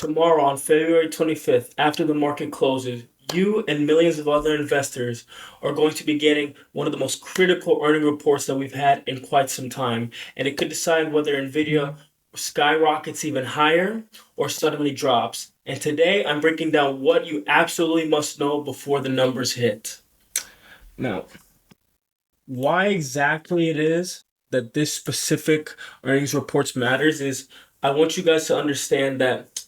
Tomorrow, on February 25th, after the market closes, you and millions of other investors are going to be getting one of the most critical earning reports that we've had in quite some time. And it could decide whether Nvidia skyrockets even higher or suddenly drops. And today, I'm breaking down what you absolutely must know before the numbers hit. Now, why exactly it is that this specific earnings reports matters is I want you guys to understand that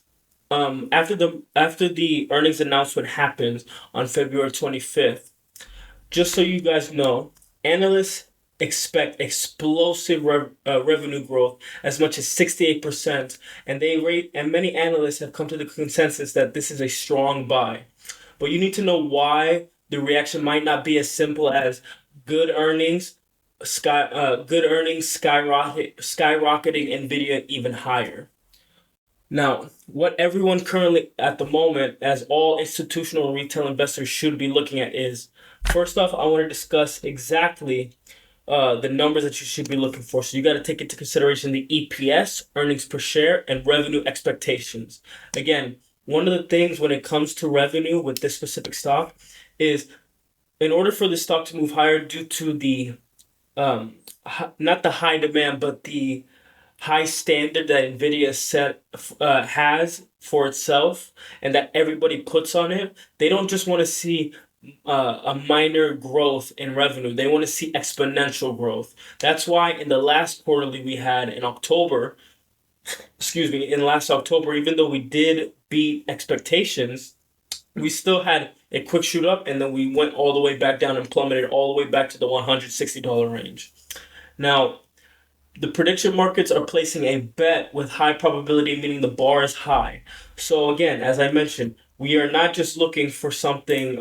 after the earnings announcement happens on February 25th, just so you guys know, analysts expect explosive revenue growth as much as 68%, and many analysts have come to the consensus that this is a strong buy. But you need to know why the reaction might not be as simple as good earnings, good earnings skyrocketing Nvidia even higher. Now, what everyone currently at the moment, as all institutional and retail investors should be looking at, is first off, I want to discuss exactly the numbers that you should be looking for. So you got to take into consideration the EPS, earnings per share, and revenue expectations. Again, one of the things when it comes to revenue with this specific stock is in order for the stock to move higher due to the not the high demand, but the high standard that Nvidia has for itself and that everybody puts on it. They don't just want to see a minor growth in revenue. They want to see exponential growth. That's why in the last quarterly we had in October, in last October, even though we did beat expectations, we still had a quick shoot up and then we went all the way back down and plummeted all the way back to the $160 range. Now, the prediction markets are placing a bet with high probability, meaning the bar is high. So again, as I mentioned, we are not just looking for something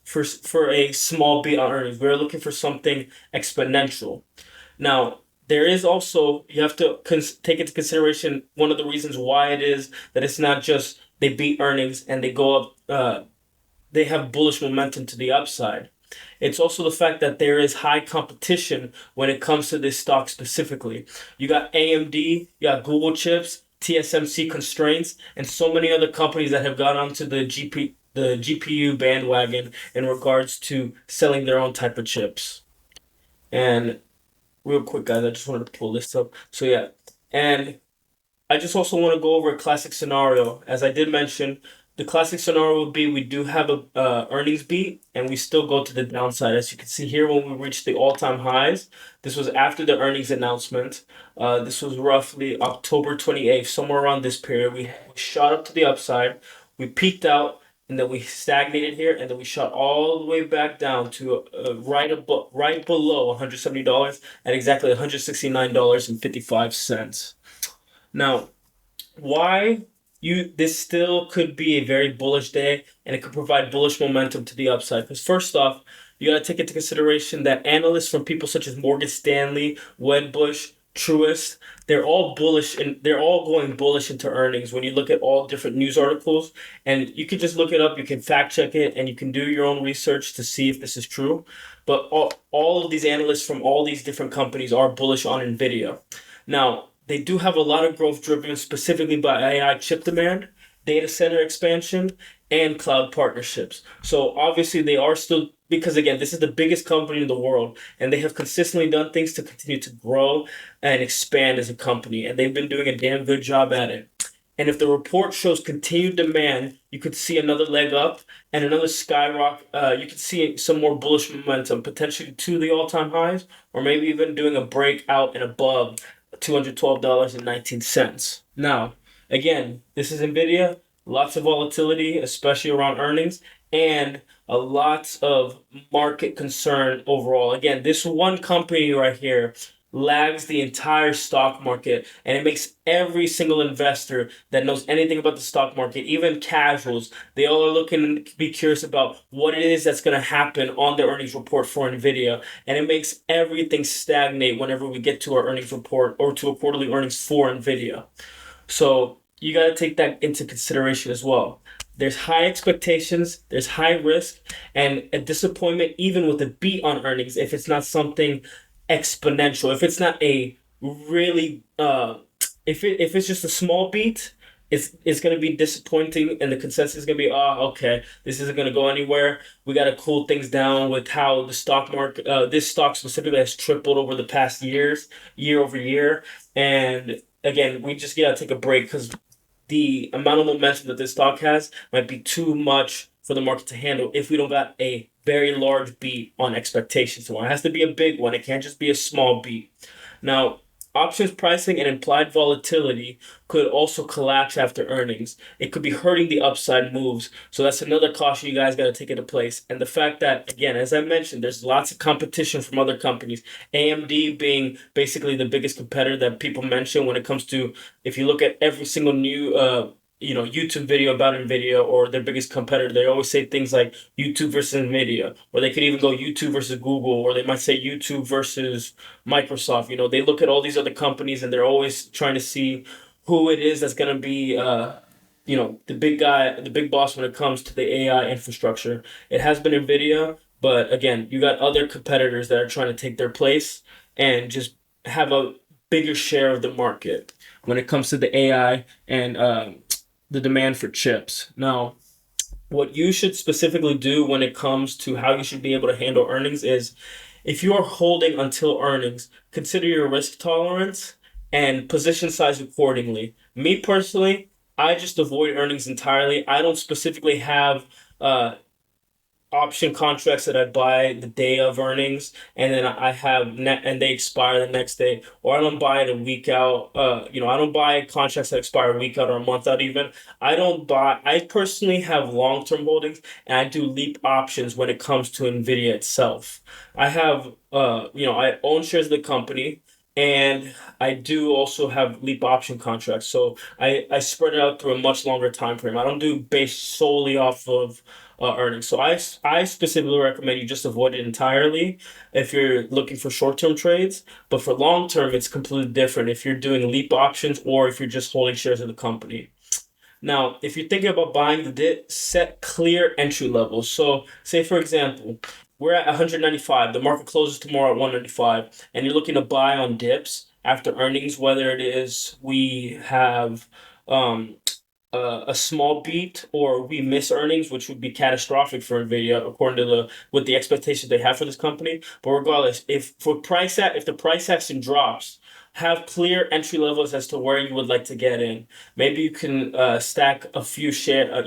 for a small beat on earnings. We're looking for something exponential. Now, there is also you have to take into consideration one of the reasons why it is that it's not just they beat earnings and they go up. They have bullish momentum to the upside. It's also the fact that there is high competition when it comes to this stock specifically. You got AMD, you got Google chips, TSMC constraints, and so many other companies that have got onto the GPU bandwagon in regards to selling their own type of chips. And real quick, guys, I just wanted to pull this up. So yeah, and I just also want to go over a classic scenario. As I did mention, the classic scenario would be we do have a earnings beat and we still go to the downside. As you can see here, when we reached the all-time highs, this was after the earnings announcement. This was roughly October 28th, somewhere around this period. We shot up to the upside. We peaked out and then we stagnated here and then we shot all the way back down to right below $170 at exactly $169.55. Now, why this still could be a very bullish day and it could provide bullish momentum to the upside? Because first off, you got to take into consideration that analysts from people such as Morgan Stanley, Wedbush, Truist, they're all bullish and they're all going bullish into earnings when you look at all different news articles. And you can just look it up, you can fact check it, and you can do your own research to see if this is true. But all of these analysts from all these different companies are bullish on Nvidia. Now, they do have a lot of growth driven specifically by AI chip demand, data center expansion, and cloud partnerships. So obviously they are still, because again, this is the biggest company in the world and they have consistently done things to continue to grow and expand as a company. And they've been doing a damn good job at it. And if the report shows continued demand, you could see another leg up and another skyrocket. You could see some more bullish momentum, potentially to the all-time highs, or maybe even doing a breakout and above $212.19. Now, again, this is Nvidia. Lots of volatility, especially around earnings, and a lot of market concern overall. Again, this one company right here lags the entire stock market, and it makes every single investor that knows anything about the stock market, even casuals, they all are looking to be curious about what it is that's going to happen on the earnings report for Nvidia, and it makes everything stagnate whenever we get to our earnings report or to a quarterly earnings for Nvidia. So you got to take that into consideration as well. There's high expectations, there's high risk, and a disappointment even with a beat on earnings if it's not something exponential. If it's not a really if it's just a small beat, it's going to be disappointing, and the consensus is going to be, oh, okay, this isn't going to go anywhere. We got to cool things down with how the stock market, this stock specifically, has tripled over the past years, year over year. And again, we just got to take a break because the amount of momentum that this stock has might be too much for the market to handle if we don't got a very large beat on expectations. So it has to be a big one. It can't just be a small beat. Now, options pricing and implied volatility could also collapse after earnings. It could be hurting the upside moves. So that's another caution you guys got to take into place. And the fact that, again, as I mentioned, there's lots of competition from other companies. AMD being basically the biggest competitor that people mention when it comes to, if you look at every single new YouTube video about Nvidia or their biggest competitor, they always say things like YouTube versus Nvidia, or they could even go YouTube versus Google, or they might say YouTube versus Microsoft. They look at all these other companies and they're always trying to see who it is that's going to be, the big guy, the big boss when it comes to the AI infrastructure. It has been Nvidia, but again, you got other competitors that are trying to take their place and just have a bigger share of the market when it comes to the AI and the demand for chips. Now, what you should specifically do when it comes to how you should be able to handle earnings is, if you are holding until earnings, consider your risk tolerance and position size accordingly. Me personally, I just avoid earnings entirely. I don't specifically have option contracts that I buy the day of earnings, and then I have net and they expire the next day, or I don't buy it a week out. I don't buy contracts that expire a week out or a month out even. I don't buy. I personally have long term holdings, and I do leap options when it comes to Nvidia itself. I have I own shares of the company. And I do also have leap option contracts, so I spread it out through a much longer time frame. I don't do based solely off of earnings. So I specifically recommend you just avoid it entirely if you're looking for short term trades. But for long term, it's completely different if you're doing leap options or if you're just holding shares of the company. Now, if you're thinking about buying the dip, set clear entry levels. So, say for example, we're at 195. The market closes tomorrow at 195, and you're looking to buy on dips after earnings. Whether it is we have um, a small beat or we miss earnings, which would be catastrophic for Nvidia according to the with the expectations they have for this company. But regardless, if the price action drops, have clear entry levels as to where you would like to get in. Maybe you can stack a few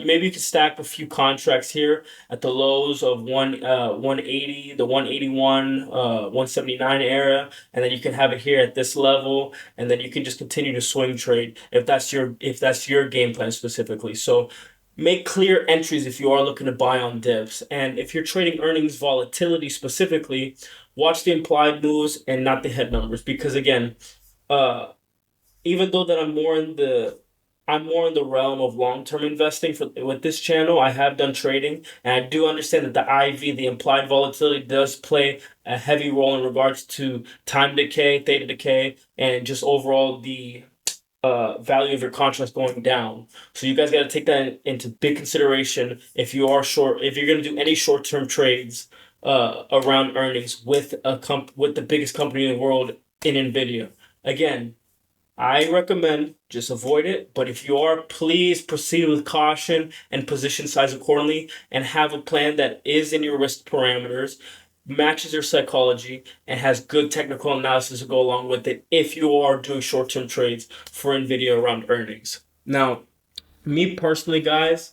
maybe you can stack a few contracts here at the lows of 180, the 181, 179 area, and then you can have it here at this level, and then you can just continue to swing trade if that's your game plan specifically. So make clear entries if you are looking to buy on dips, and if you're trading earnings volatility specifically, watch the implied moves and not the head numbers, because again, uh, even though that I'm more in the realm of long-term investing for with this channel. I have done trading, and I do understand that the IV, the implied volatility, does play a heavy role in regards to time decay, theta decay, and just overall the value of your contracts going down. So you guys got to take that into big consideration if you're going to do any short-term trades around earnings with the biggest company in the world in Nvidia. Again, I recommend just avoid it, but if you are, please proceed with caution and position size accordingly and have a plan that is in your risk parameters, matches your psychology, and has good technical analysis to go along with it if you are doing short-term trades for Nvidia around earnings. Now, me personally, guys,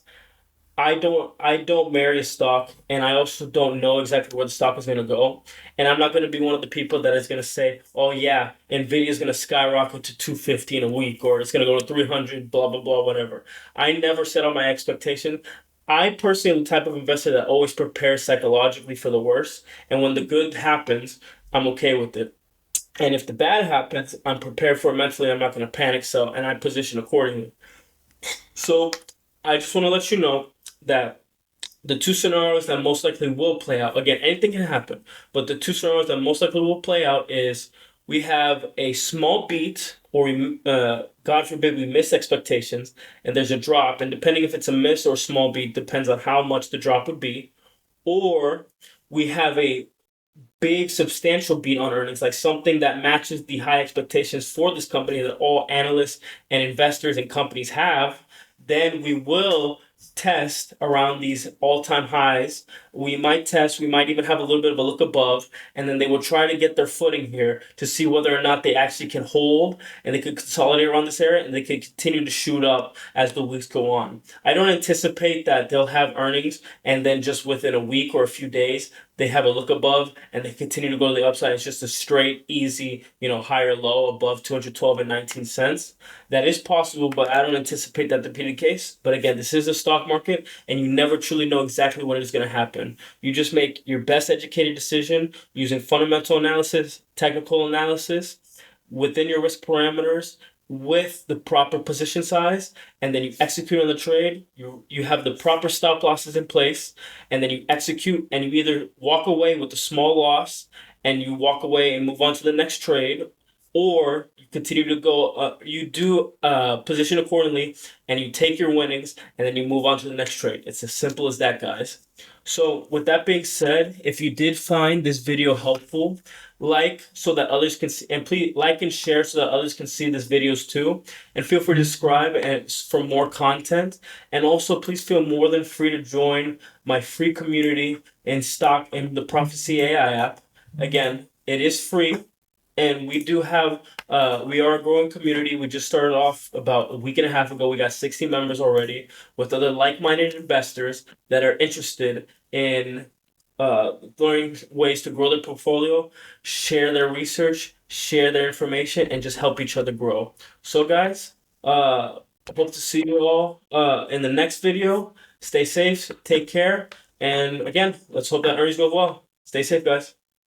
I don't marry a stock, and I also don't know exactly where the stock is going to go. And I'm not going to be one of the people that is going to say, "Oh yeah, Nvidia is going to skyrocket to 250 in a week, or it's going to go to 300, blah blah blah, whatever." I never set on my expectation. I personally am the type of investor that always prepares psychologically for the worst, and when the good happens, I'm okay with it. And if the bad happens, I'm prepared for it mentally. I'm not going to panic sell, and I position accordingly. So I just want to let you know that the two scenarios that most likely will play out, again, anything can happen, but the two scenarios that most likely will play out is we have a small beat, or God forbid, we miss expectations and there's a drop. And depending if it's a miss or a small beat, depends on how much the drop would be. Or we have a big substantial beat on earnings, like something that matches the high expectations for this company that all analysts and investors and companies have, then we will test around these all-time highs. We might even have a little bit of a look above, and then they will try to get their footing here to see whether or not they actually can hold and they could consolidate around this area and they could continue to shoot up as the weeks go on. I don't anticipate that they'll have earnings and then just within a week or a few days they have a look above and they continue to go to the upside. It's just a straight, easy, higher low above 212 and 19 cents. That is possible, but I don't anticipate that to be the case. But again, this is a stock market and you never truly know exactly what is going to happen. You just make your best educated decision using fundamental analysis, technical analysis, within your risk parameters, with the proper position size, and then you execute on the trade. You have the proper stop losses in place, and then you execute and you either walk away with a small loss and you walk away and move on to the next trade, or you continue to go, you do position accordingly and you take your winnings and then you move on to the next trade. It's as simple as that, guys. So with that being said, if you did find this video helpful, like so that others can see, and please like and share so that others can see these videos too, and feel free to subscribe and for more content. And also please feel more than free to join my free community in stock in the Prophecy AI app. Again, it is free, and we are a growing community. We just started off about a week and a half ago. We got 60 members already with other like-minded investors that are interested in learning ways to grow their portfolio, share their research, share their information, and just help each other grow. So guys, I hope to see you all in the next video. Stay safe, take care, and again, let's hope that earnings go well. Stay safe, guys.